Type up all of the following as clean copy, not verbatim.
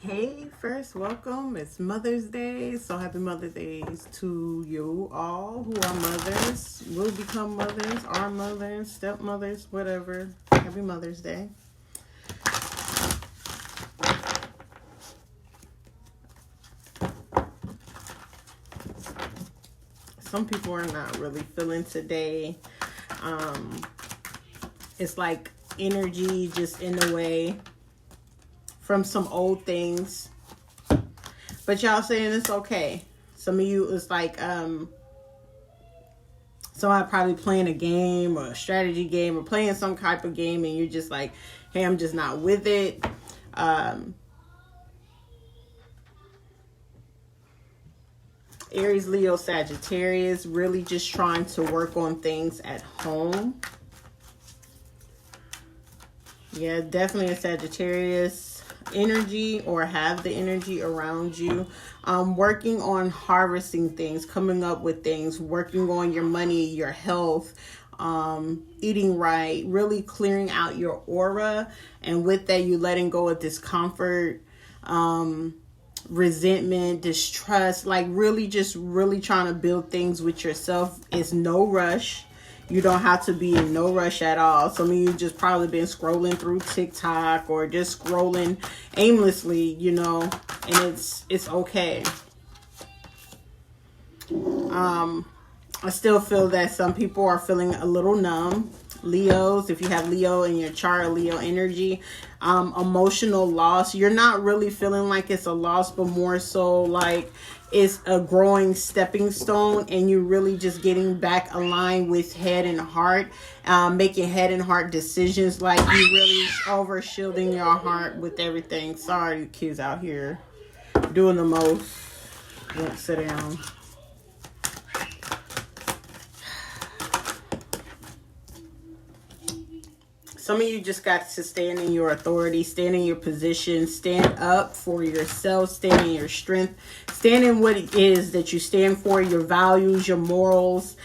Hey, first, welcome. It's Mother's Day, so happy Mother's Days to you all who are mothers, will become mothers, are mothers, stepmothers, whatever. Happy Mother's Day. Some people are not really feeling today. Um, it's like energy just in the way from some old things. But y'all saying it's okay. Some of you, it's like, somebody probably playing a game or a strategy game or playing some type of game and you're just like, hey, I'm just not with it. Aries, Leo, Sagittarius, really just trying to work on things at home. Yeah, definitely a Sagittarius energy or have the energy around you. Working on harvesting things, coming up with things, working on your money, your health, eating right, really clearing out your aura. And with that, you letting go of discomfort, resentment, distrust, like really trying to build things with yourself. It's no rush. You don't have to be in no rush at all. Some of you just probably been scrolling through TikTok or just scrolling aimlessly, and it's okay. I still feel that some people are feeling a little numb. Leos, if you have Leo in your chart, Leo energy, emotional loss. You're not really feeling like it's a loss, but more so like it's a growing stepping stone, and you're really just getting back aligned with head and heart, making head and heart decisions. Like you really over shielding your heart with everything. Sorry, kids out here doing the most. Won't sit down. Some of you just got to stand in your authority, stand in your position, stand up for yourself, stand in your strength, stand in what it is that you stand for, your values, your morals.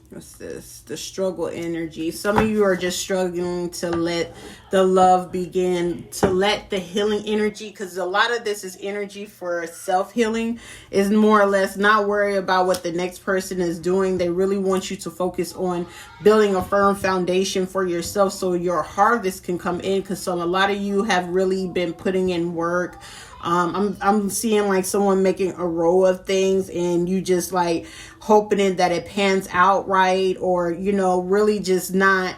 What's this? The struggle energy. Some of you are just struggling to let the love begin, to let the healing energy, because a lot of this is energy for self-healing, is more or less not worry about what the next person is doing. They really want you to focus on building a firm foundation for yourself so your harvest can come in, because a lot of you have really been putting in work. I'm seeing like someone making a row of things and you just like hoping that it pans out right, or really just not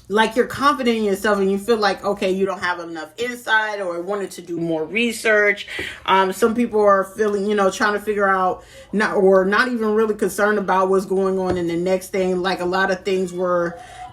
like you're confident in yourself and you feel like, okay, you don't have enough insight or wanted to do more research. Some people are feeling, trying to figure out not even really concerned about what's going on in the next thing. Like a lot of things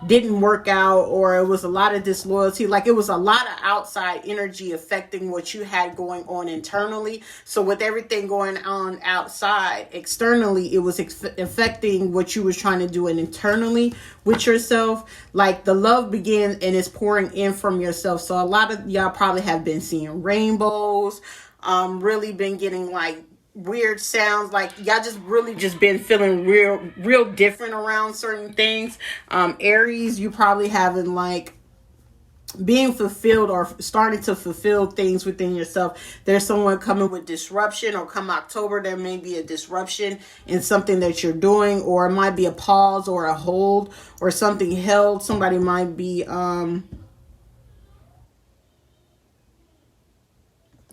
didn't work out, or it was a lot of disloyalty. Like it was a lot of outside energy affecting what you had going on internally. So with everything going on outside, externally, it was affecting what you was trying to do and internally with yourself. Like the love began and is pouring in from yourself. So a lot of y'all probably have been seeing rainbows, really been getting like weird sounds, like y'all just really just been feeling real different around certain things. Aries, you probably having like being fulfilled or starting to fulfill things within yourself. There's someone coming with disruption, or come October there may be a disruption in something that you're doing, or it might be a pause or a hold or something held. Somebody might be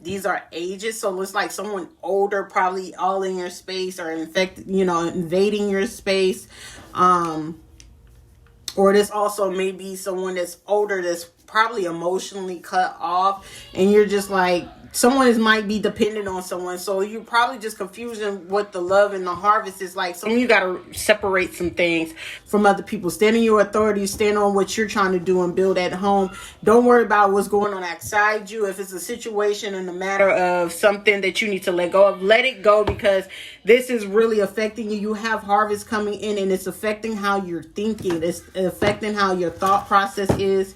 these are ages, so it's like someone older probably all in your space or invading your space. Or this also may be someone that's older that's probably emotionally cut off, and you're just like, someone might be dependent on someone, so you're probably just confusing what the love and the harvest is like. So you got to separate some things from other people. Stand in your authority, stand on what you're trying to do and build at home. Don't worry about what's going on outside you. If it's a situation and a matter of something that you need to let go of, let it go, because this is really affecting you. You have harvest coming in, and it's affecting how you're thinking. It's affecting how your thought process is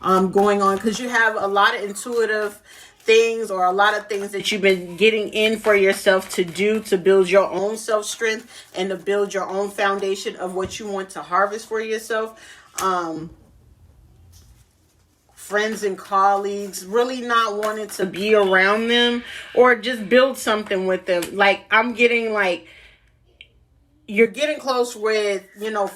going on, because you have a lot of intuitive things or a lot of things that you've been getting in for yourself to do to build your own self strength and to build your own foundation of what you want to harvest for yourself. friends and colleagues, really not wanting to be around them or just build something with them. Like, I'm getting like, you're getting close with,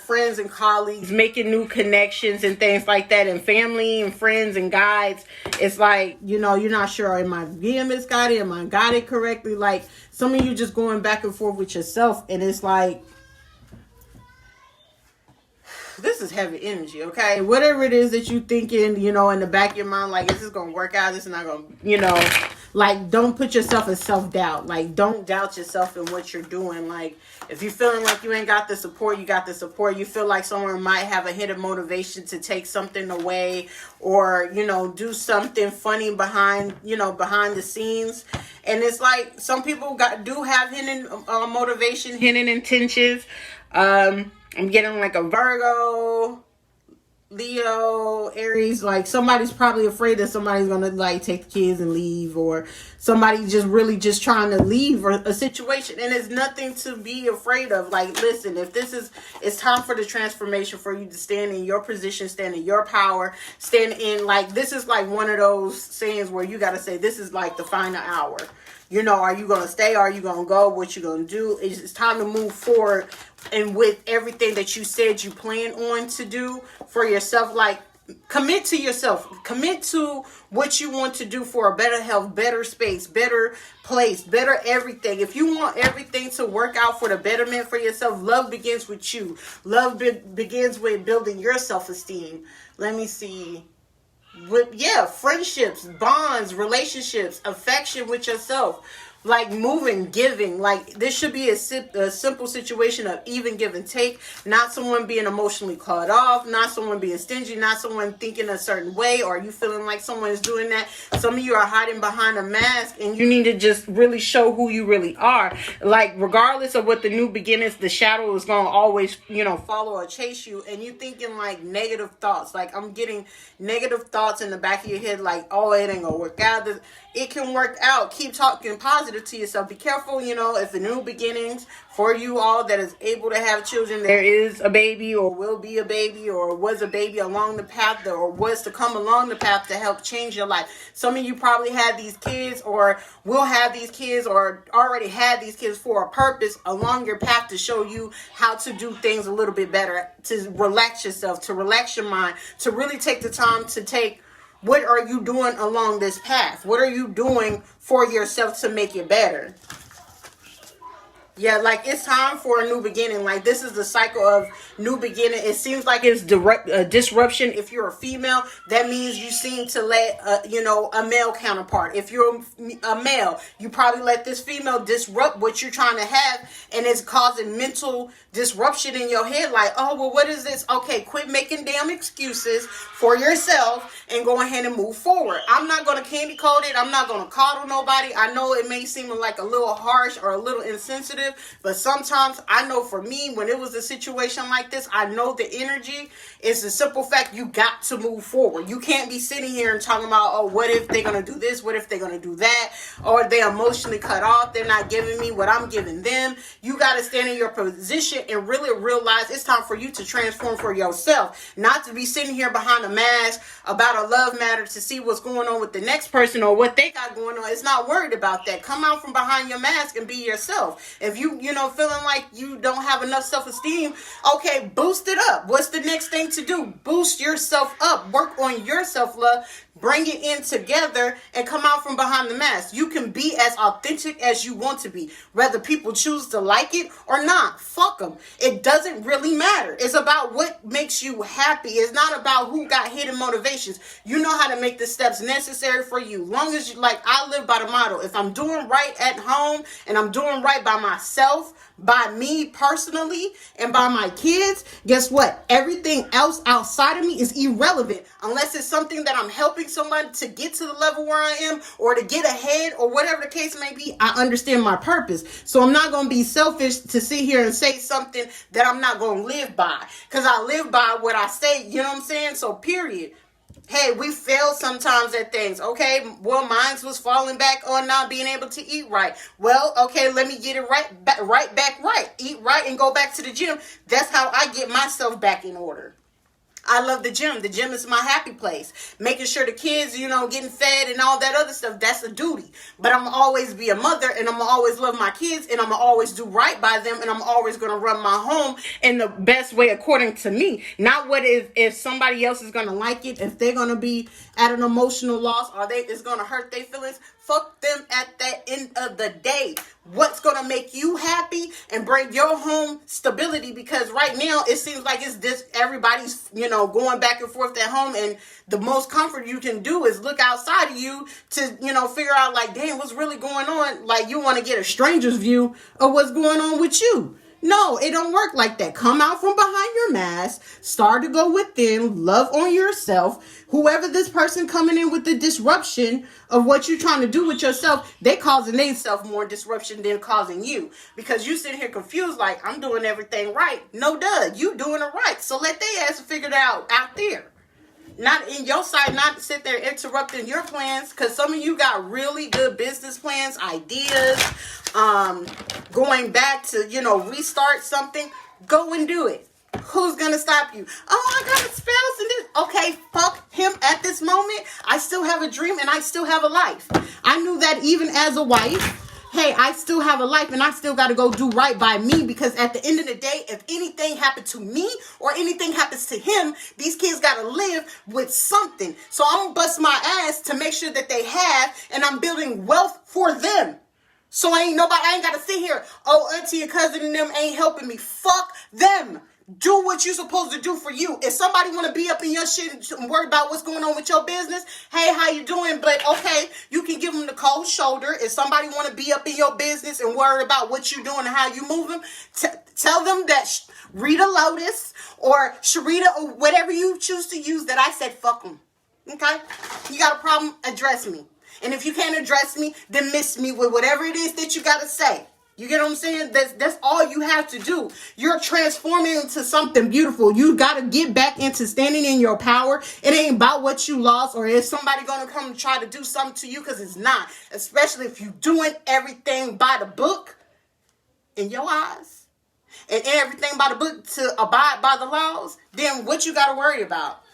friends and colleagues, making new connections and things like that, and family and friends and guides. It's like, you're not sure, am I being misguided? Am I guided correctly? Like, some of you just going back and forth with yourself, and it's like, this is heavy energy, okay? Whatever it is that you thinking, in the back of your mind, like, is this going to work out? This is not going to, like, don't put yourself in self-doubt. Like, don't doubt yourself in what you're doing. Like, if you're feeling like you ain't got the support, you got the support. You feel like someone might have a hidden motivation to take something away or, do something funny behind the scenes. And it's like, some people do have hidden motivation, hidden intentions. I'm getting like a Virgo, Leo, Aries. Like, somebody's probably afraid that somebody's gonna like take the kids and leave, or somebody just really just trying to leave or a situation. And it's nothing to be afraid of. Like, listen, if it's time for the transformation, for you to stand in your position, stand in your power, stand in, like, this is like one of those sayings where you gotta say, this is like the final hour. Are you going to stay? Are you going to go? What you going to do? It's time to move forward. And with everything that you said you plan on to do for yourself, like, commit to yourself. Commit to what you want to do for a better health, better space, better place, better everything. If you want everything to work out for the betterment for yourself, love begins with you. Love begins with building your self-esteem. Let me see. Friendships, bonds, relationships, affection with yourself, like moving, giving. Like, this should be a simple situation of even give and take, not someone being emotionally cut off, not someone being stingy, not someone thinking a certain way, or you feeling like someone is doing that. Some of you are hiding behind a mask, and you need to just really show who you really are. Like, regardless of what the new beginnings, the shadow is going to always, follow or chase you, and you thinking like negative thoughts. Like, I'm getting negative thoughts in the back of your head, like, oh, it ain't gonna work out. It can work out. Keep talking positive to yourself. Be careful, if the new beginnings for you all that is able to have children, there is a baby or will be a baby or was a baby along the path or was to come along the path to help change your life. Some of you probably had these kids or will have these kids or already had these kids for a purpose along your path to show you how to do things a little bit better, to relax yourself, to relax your mind, to really take the time to take, what are you doing along this path? What are you doing for yourself to make it better? Yeah, like, it's time for a new beginning. Like, this is the cycle of new beginning. It seems like it's disruption. If you're a female, that means you seem to let, a male counterpart. If you're a male, you probably let this female disrupt what you're trying to have, and it's causing mental disruption in your head. Like, oh, well, what is this? Okay, quit making damn excuses for yourself and go ahead and move forward. I'm not going to candy coat it. I'm not going to coddle nobody. I know it may seem like a little harsh or a little insensitive, but sometimes I know for me, when it was a situation like this, I know the energy is the simple fact you got to move forward. You can't be sitting here and talking about, oh, what if they're going to do this? What if they're going to do that? Or they're emotionally cut off. They're not giving me what I'm giving them. You got to stand in your position and really realize it's time for you to transform for yourself. Not to be sitting here behind a mask about a love matter to see what's going on with the next person or what they got going on. It's not worried about that. Come out from behind your mask and be yourself. If you feeling like you don't have enough self-esteem, okay, boost it up. What's the next thing to do? Boost yourself up. Work on your self-love. Bring it in together and come out from behind the mask. You can be as authentic as you want to be. Whether people choose to like it or not, fuck them. It doesn't really matter. It's about what makes you happy. It's not about who got hidden motivations. You know how to make the steps necessary for you. Long as you, like, I live by the motto. If I'm doing right at home and I'm doing right by myself, by me personally, and by my kids, guess what? Everything else outside of me is irrelevant unless it's something that I'm helping someone to get to the level where I am or to get ahead or whatever the case may be. I understand my purpose. So I'm not going to be selfish to sit here and say something that I'm not going to live by, because I live by what I say. You know what I'm saying? So period. Hey, we fail sometimes at things. Okay, well, mine was falling back on not being able to eat right. Well, okay, let me get it right back right. Eat right and go back to the gym. That's how I get myself back in order. I love the gym. The gym is my happy place. Making sure the kids, getting fed and all that other stuff, that's a duty. But I'm going to always be a mother, and I'm going to always love my kids, and I'm going to always do right by them, and I'm always going to run my home in the best way according to me. Not what if somebody else is going to like it, if they're going to be at an emotional loss, or it's going to hurt their feelings. Fuck them at the end of the day. What's going to make you happy and bring your home stability? Because right now it seems like it's this, everybody's, going back and forth at home, and the most comfort you can do is look outside of you to, figure out like, damn, what's really going on? Like, you want to get a stranger's view of what's going on with you. No, it don't work like that. Come out from behind your mask, start to go within, love on yourself. Whoever this person coming in with the disruption of what you're trying to do with yourself, they causing themselves more disruption than causing you. Because you sitting here confused like, I'm doing everything right. No, duh, you doing it right. So let their ass figure it out there. Not in your side, not to sit there interrupting your plans, because some of you got really good business plans, ideas, going back to, restart something. Go and do it. Who's going to stop you? Oh, I got a spouse and this. Okay, fuck him at this moment. I still have a dream and I still have a life. I knew that even as a wife. Hey, I still have a life and I still got to go do right by me, because at the end of the day, if anything happened to me or anything happens to him, these kids got to live with something. So I'm going to bust my ass to make sure that they have, and I'm building wealth for them. So I ain't got to sit here, oh, auntie and cousin and them ain't helping me. Fuck them. Do what you're supposed to do for you. If somebody want to be up in your shit and worry about what's going on with your business, hey, how you doing? But okay, you can give them the cold shoulder. If somebody want to be up in your business and worry about what you doing and how you moving, tell them that Rita Lotus or Sharita or whatever you choose to use, that I said fuck them. Okay? You got a problem? Address me. And if you can't address me, then miss me with whatever it is that you got to say. You get what I'm saying? That's all you have to do. You're transforming into something beautiful. You got to get back into standing in your power. It ain't about what you lost or if somebody going to come and try to do something to you, because it's not. Especially if you're doing everything by the book in your eyes and everything by the book to abide by the laws, then what you got to worry about?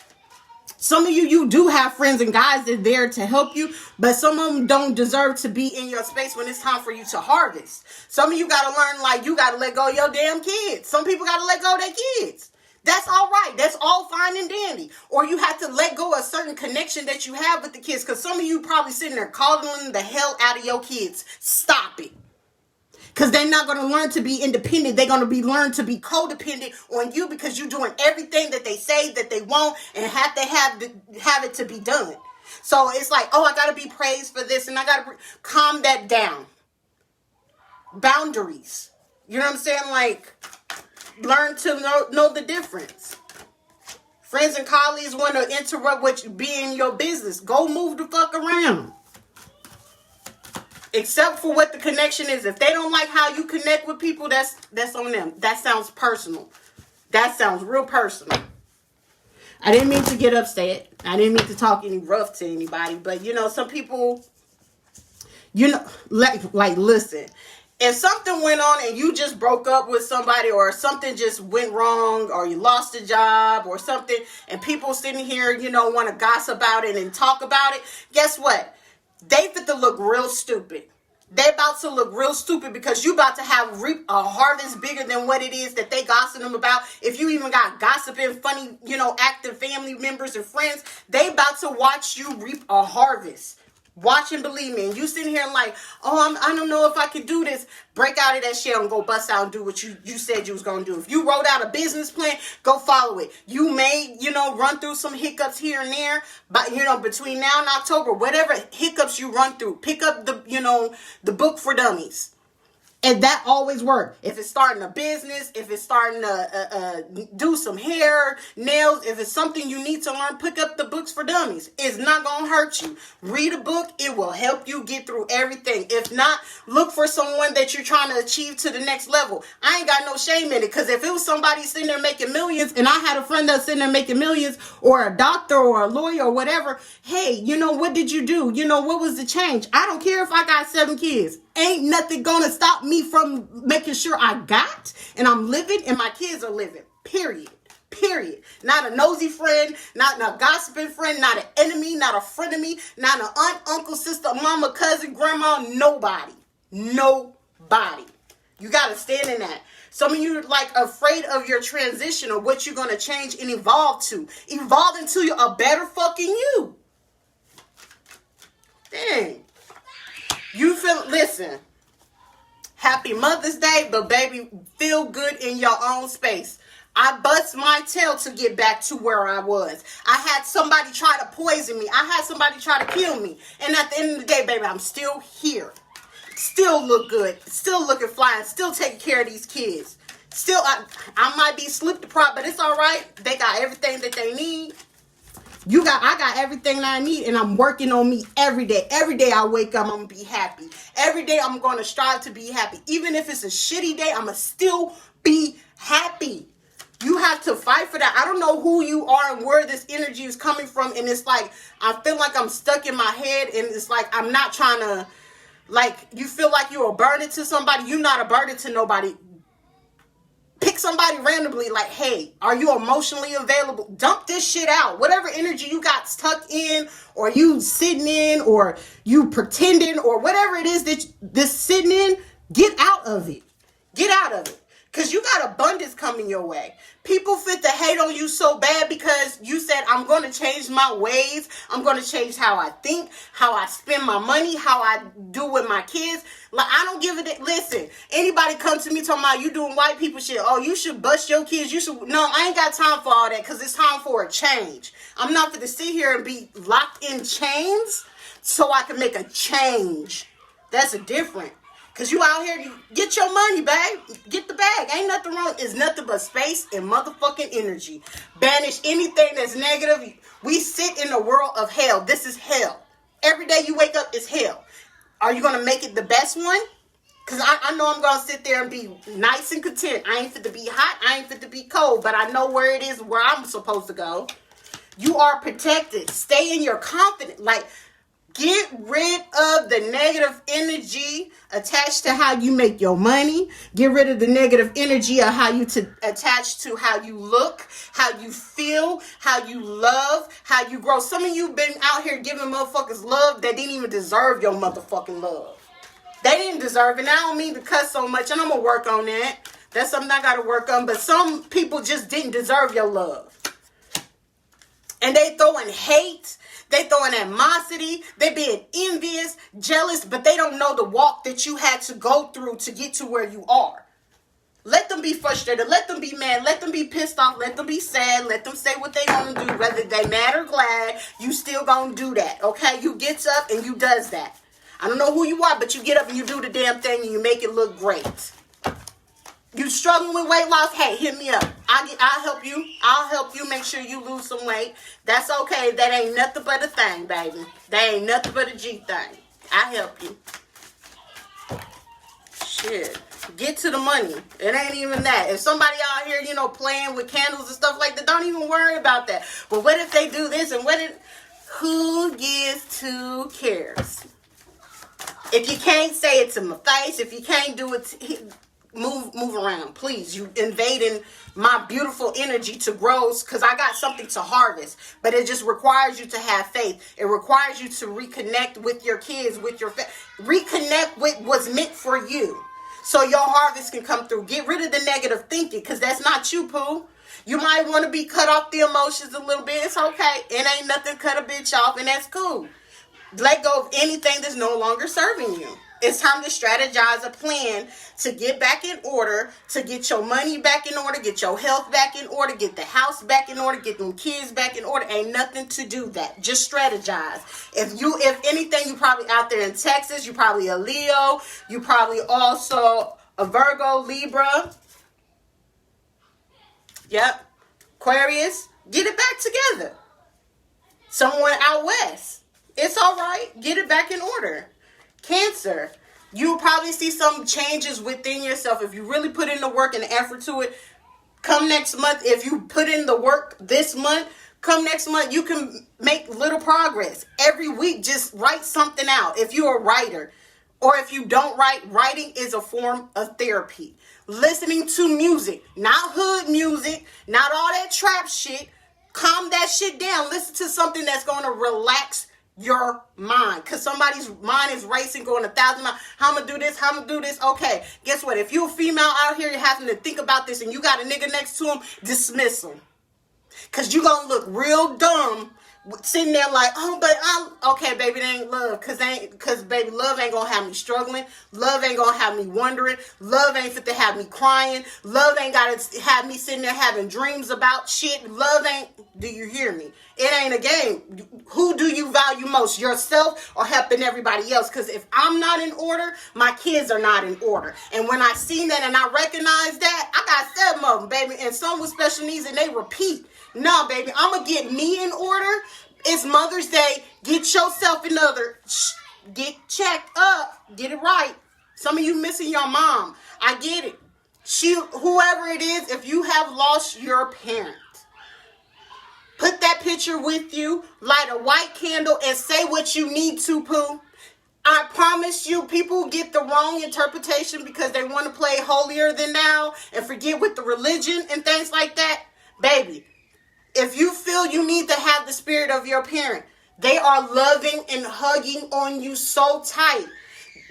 Some of you do have friends and guys that are there to help you, but some of them don't deserve to be in your space when it's time for you to harvest. Some of you got to learn, like, you got to let go of your damn kids. Some people got to let go of their kids. That's all right. That's all fine and dandy. Or you have to let go of a certain connection that you have with the kids, because some of you probably sitting there calling the hell out of your kids. Stop it. Because they're not going to learn to be independent. They're going to be learn to be codependent on you, because you're doing everything that they say that they want and have to have it to be done. So it's like, oh, I got to be praised for this, and I got to calm that down. Boundaries. You know what I'm saying? Like, learn to know the difference. Friends and colleagues want to interrupt what you be in your business. Go move the fuck around. Except for what the connection is. If they don't like how you connect with people, that's on them. That sounds personal. That sounds real personal. I didn't mean to get upset. I didn't mean to talk any rough to anybody. But, some people, like listen. If something went on and you just broke up with somebody, or something just went wrong, or you lost a job or something, and people sitting here, want to gossip about it and talk about it, guess what? They fit to look real stupid. They about to look real stupid, because you about to reap a harvest bigger than what it is that they gossiping about. If you even got gossiping, funny, active family members and friends, they about to watch you reap a harvest. Watch and believe me. And you sitting here like, oh, I don't know if I can do this. Break out of that shit and go bust out and do what you said you was going to do. If you wrote out a business plan, go follow it. You may, run through some hiccups here and there, but, between now and October, whatever hiccups you run through, pick up the book for dummies. And that always works. If it's starting a business, if it's starting to do some hair, nails, if it's something you need to learn, pick up the books for dummies. It's not going to hurt you. Read a book. It will help you get through everything. If not, look for someone that you're trying to achieve to the next level. I ain't got no shame in it, because if it was somebody sitting there making millions, and I had a friend that's sitting there making millions, or a doctor or a lawyer or whatever, hey, what did you do? What was the change? I don't care if I got 7 kids. Ain't nothing gonna stop me from making sure I got and I'm living and my kids are living. Period. Period. Not a nosy friend, not a gossiping friend, not an enemy, not a frenemy, not an aunt, uncle, sister, mama, cousin, grandma, nobody. Nobody. You got to stand in that. Some of you are like afraid of your transition or what you're going to change and evolve to. Evolve into a better fucking you. Dang. You feel, listen. Happy Mother's Day, but baby, feel good in your own space. I bust my tail to get back to where I was. I had somebody try to poison me. I had somebody try to kill me. And at the end of the day, baby, I'm still here. Still look good. Still looking fly. Still taking care of these kids. Still, I might be sleep deprived, but it's all right. They got everything that they need. I got everything that I need, and I'm working on me every day. Every day I wake up, I'm going to be happy. Every day I'm going to strive to be happy. Even if it's a shitty day, I'm going to still be happy. You have to fight for that. I don't know who you are and where this energy is coming from. And it's like, I feel like I'm stuck in my head. And it's like, I'm not trying to, like, you feel like you're a burden to somebody. You're not a burden to nobody. Pick somebody randomly like, hey, are you emotionally available? Dump this shit out. Whatever energy you got stuck in, or you sitting in, or you pretending, or whatever it is that this sitting in, get out of it. Get out of it. Because you got abundance coming your way. People fit to hate on you so bad because you said, I'm going to change my ways. I'm going to change how I think, how I spend my money, how I do with my kids. Like, I don't give it. Listen, anybody come to me talking about you doing white people shit. Oh, you should bust your kids. You should. No, I ain't got time for all that because it's time for a change. I'm not going to sit here and be locked in chains so I can make a change. That's a different. Because you out here, get your money, bag. Get the bag. Ain't nothing wrong. It's nothing but space and motherfucking energy. Banish anything that's negative. We sit in a world of hell. This is hell. Every day you wake up is hell. Are you going to make it the best one? Because I know I'm going to sit there and be nice and content. I ain't fit to be hot. I ain't fit to be cold. But I know where it is, where I'm supposed to go. You are protected. Stay in your confidence. Like, get rid of the negative energy attached to how you make your money. Get rid of the negative energy of how you attach to how you look, how you feel, how you love, how you grow. Some of you been out here giving motherfuckers love that didn't even deserve your motherfucking love. They didn't deserve it. And I don't mean to cuss so much, and I'm going to work on that. That's something I got to work on. But some people just didn't deserve your love. And they throwing hate. They throwing animosity. They being envious, jealous, but they don't know the walk that you had to go through to get to where you are. Let them be frustrated. Let them be mad. Let them be pissed off. Let them be sad. Let them say what they gonna do. Whether they mad or glad, you still gonna do that. Okay? You gets up and you does that. I don't know who you are, but you get up and you do the damn thing and you make it look great. You struggling with weight loss? Hey, hit me up. I'll help you. I'll help you make sure you lose some weight. That's okay. That ain't nothing but a thing, baby. That ain't nothing but a G thing. I'll help you. Shit. Get to the money. It ain't even that. If somebody out here, playing with candles and stuff like that, don't even worry about that. But what if they do this and who gives two cares? If you can't say it to my face, if you can't do it, move around, please. You invading my beautiful energy to grow because I got something to harvest. But it just requires you to have faith. It requires you to reconnect with your kids, with your reconnect with what's meant for you, so your harvest can come through. Get rid of the negative thinking because that's not you, Pooh. You might want to be cut off the emotions a little bit. It's okay. It ain't nothing cut a bitch off, and that's cool. Let go of anything that's no longer serving you. It's time to strategize a plan to get back in order, to get your money back in order, get your health back in order, get the house back in order, get them kids back in order. Ain't nothing to do that. Just strategize. If anything, you probably out there in Texas, you probably a Leo, you probably also a Virgo, Libra. Yep. Aquarius, get it back together. Someone out west. It's all right. Get it back in order. Cancer, you'll probably see some changes within yourself. If you really put in the work and the effort to it, come next month. If you put in the work this month, come next month, you can make little progress. Every week, just write something out. If you're a writer, or if you don't write, writing is a form of therapy. listening to music, not hood music, not all that trap shit. Calm that shit down. Listen to something that's going to relax your mind, because somebody's mind is racing, going 1,000 miles. How I'm gonna do this, how I'm gonna do this. Okay, guess what? If you're a female out here, you're having to think about this and you got a nigga next to him, dismiss him, because you're gonna look real dumb sitting there like, oh, but I'm okay, baby. They ain't love, cause baby, love ain't gonna have me struggling. Love ain't gonna have me wondering. Love ain't fit to have me crying. Love ain't gotta have me sitting there having dreams about shit. Love ain't. Do you hear me? It ain't a game. Who do you value most, yourself or helping everybody else? Because if I'm not in order, my kids are not in order. And when I seen that and I recognize that, I got 7 of them, baby, and some with special needs, and they repeat. No, baby, I'm going to get me in order. It's Mother's Day. Get yourself in order. Get checked up. Get it right. Some of you missing your mom. I get it. Whoever it is, if you have lost your parent, put that picture with you, light a white candle, and say what you need to, Pooh. I promise you, people get the wrong interpretation because they want to play holier than thou and forget with the religion and things like that. Baby, if you feel you need to have the spirit of your parent, they are loving and hugging on you so tight.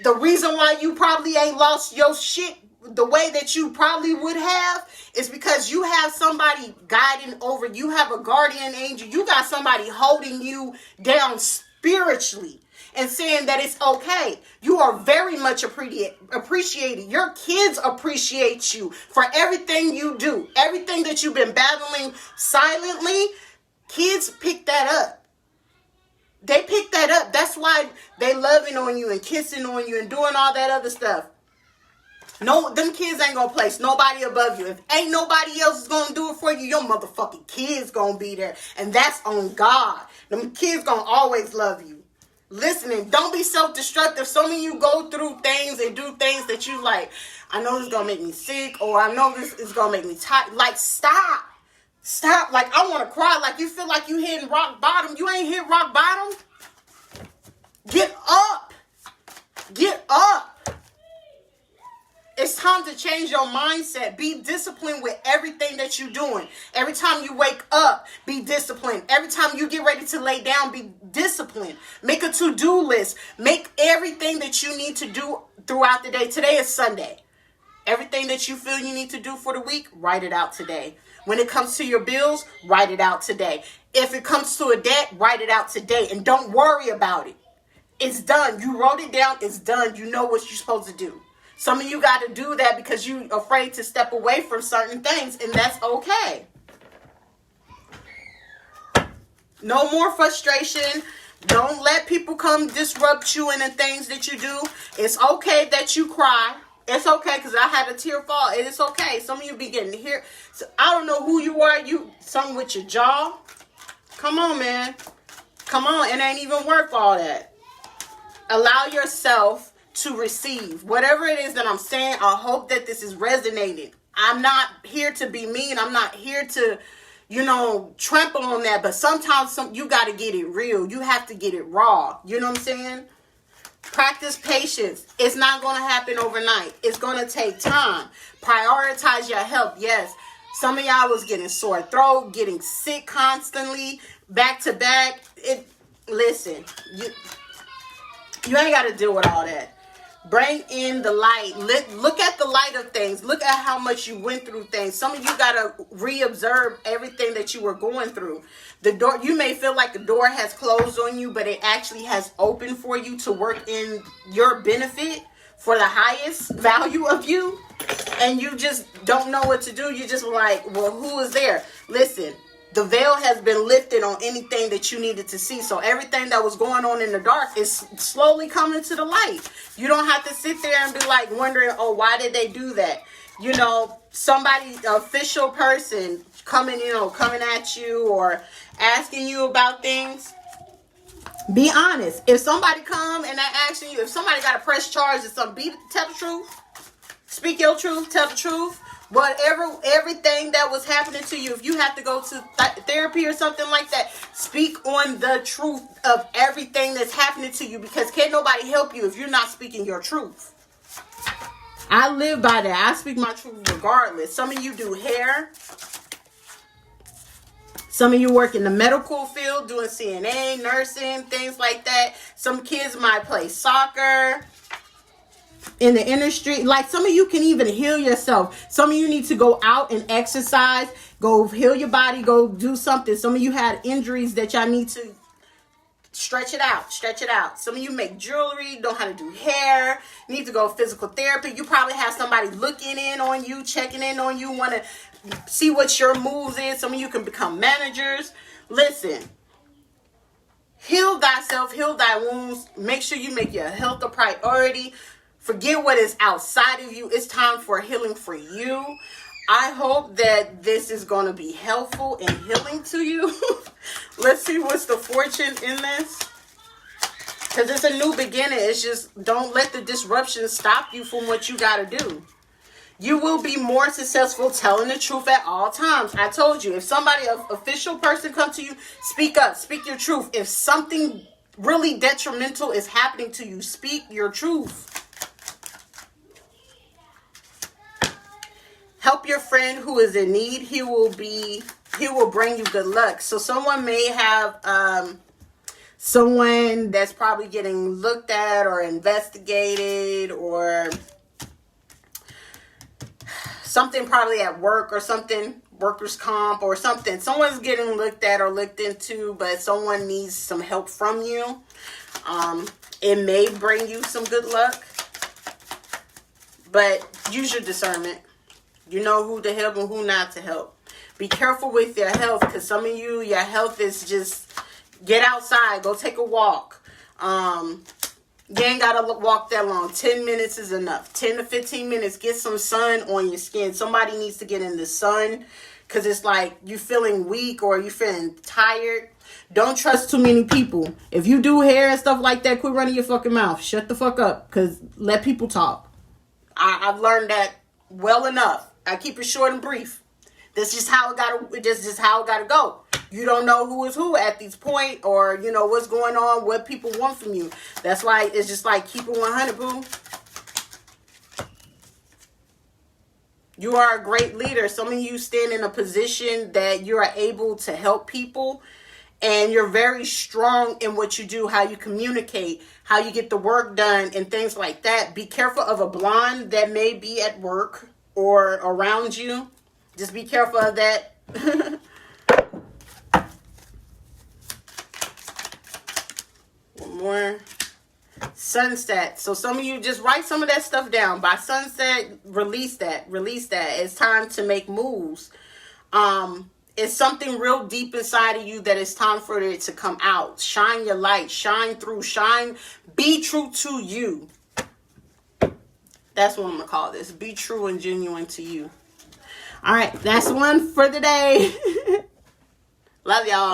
The reason why you probably ain't lost your shit the way that you probably would have is because you have somebody guiding over. You have a guardian angel. You got somebody holding you down spiritually and saying that it's okay. You are very much appreciated. Your kids appreciate you for everything you do. Everything that you've been battling silently, kids pick that up. They pick that up. That's why they loving on you and kissing on you and doing all that other stuff. No, them kids ain't gonna place nobody above you. If ain't nobody else is gonna do it for you, your motherfucking kids gonna be there. And that's on God. Them kids gonna always love you. Listening, don't be self-destructive. Some of you go through things and do things that you like, I know this is gonna make me sick, or I know this is gonna make me tired. Like, stop. Stop. Like, I wanna cry. Like, you feel like you hitting rock bottom. You ain't hit rock bottom. Get up. Get up. It's time to change your mindset. Be disciplined with everything that you're doing. Every time you wake up, be disciplined. Every time you get ready to lay down, be disciplined. Make a to-do list. Make everything that you need to do throughout the day. Today is Sunday. Everything that you feel you need to do for the week, write it out today. When it comes to your bills, write it out today. If it comes to a debt, write it out today. And don't worry about it. It's done. You wrote it down. It's done. You know what you're supposed to do. Some of you got to do that because you're afraid to step away from certain things, and that's okay. No more frustration. Don't let people come disrupt you in the things that you do. It's okay that you cry. It's okay, because I had a tear fall. And it's okay. Some of you be getting here. So I don't know who you are. Something with your jaw. Come on, man. Come on. It ain't even worth all that. Allow yourself to receive whatever it is that I'm saying. I hope that this is resonating. I'm not here to be mean. I'm not here to, trample on that. But sometimes you got to get it real. You have to get it raw. You know what I'm saying? Practice patience. It's not going to happen overnight. It's going to take time. Prioritize your health. Yes. Some of y'all was getting sore throat, getting sick constantly, back to back. Listen, you ain't got to deal with all that. Bring in the light. Look at the light of things. Look at how much you went through things. Some of you got to re-observe everything that you were going through. The door, you may feel like the door has closed on you, but it actually has opened for you to work in your benefit for the highest value of you. And you just don't know what to do. You're just like, well, who is there? Listen. The veil has been lifted on anything that you needed to see. So everything that was going on in the dark is slowly coming to the light. You don't have to sit there and be like wondering, oh, why did they do that? Somebody, official person coming at you or asking you about things. Be honest. If somebody come and they're asking you, if somebody got to press charges or something, tell the truth. Speak your truth. Tell the truth. Everything that was happening to you, if you have to go to therapy or something like that, speak on the truth of everything that's happening to you, because can't nobody help you if you're not speaking your truth. I live by that. I speak my truth regardless. Some of you do hair. Some of you work in the medical field, doing CNA, nursing, things like that. Some kids might play soccer in the industry. Like, some of you can even heal yourself. Some of you need to go out and exercise, go heal your body, go do something. Some of you had injuries that y'all need to stretch it out. Some of you make jewelry, know how to do hair, need to go physical therapy. You probably have somebody looking in on you, checking in on you, want to see what your moves is. Some of you can become managers. Listen, heal thyself, heal thy wounds. Make sure you make your health a priority. Forget what is outside of you. It's time for healing for you. I hope that this is going to be helpful and healing to you. Let's see what's the fortune in this. Because it's a new beginning. It's just, don't let the disruption stop you from what you got to do. You will be more successful telling the truth at all times. I told you, if somebody, an official person come to you, speak up, speak your truth. If something really detrimental is happening to you, speak your truth. Help your friend who is in need. He will bring you good luck. So someone may have someone that's probably getting looked at or investigated, or something probably at work or something, workers' comp or something. Someone's getting looked at or looked into, but someone needs some help from you. It may bring you some good luck, but use your discernment. You know who to help and who not to help. Be careful with your health, because some of you, your health is just, get outside, go take a walk. You ain't got to walk that long. 10 minutes is enough. 10 to 15 minutes. Get some sun on your skin. Somebody needs to get in the sun, because it's like you feeling weak or you feeling tired. Don't trust too many people. If you do hair and stuff like that, quit running your fucking mouth. Shut the fuck up, because let people talk. I've learned that well enough. I keep it short and brief. This is how it gotta go. You don't know who is who at this point, or you know what's going on, what people want from you. That's why it's just like, keep it 100, boo. You are a great leader. Some of you stand in a position that you are able to help people, and you're very strong in what you do, how you communicate, how you get the work done, and things like that. Be careful of a blonde that may be at work or around you. Just be careful of that. One more. Sunset. So some of you just write some of that stuff down. By sunset, release that. It's time to make moves. It's something real deep inside of you that it's time for it to come out. Shine your light. Shine through. Shine. Be true to you. That's what I'm going to call this. Be true and genuine to you. All right. That's one for the day. Love y'all.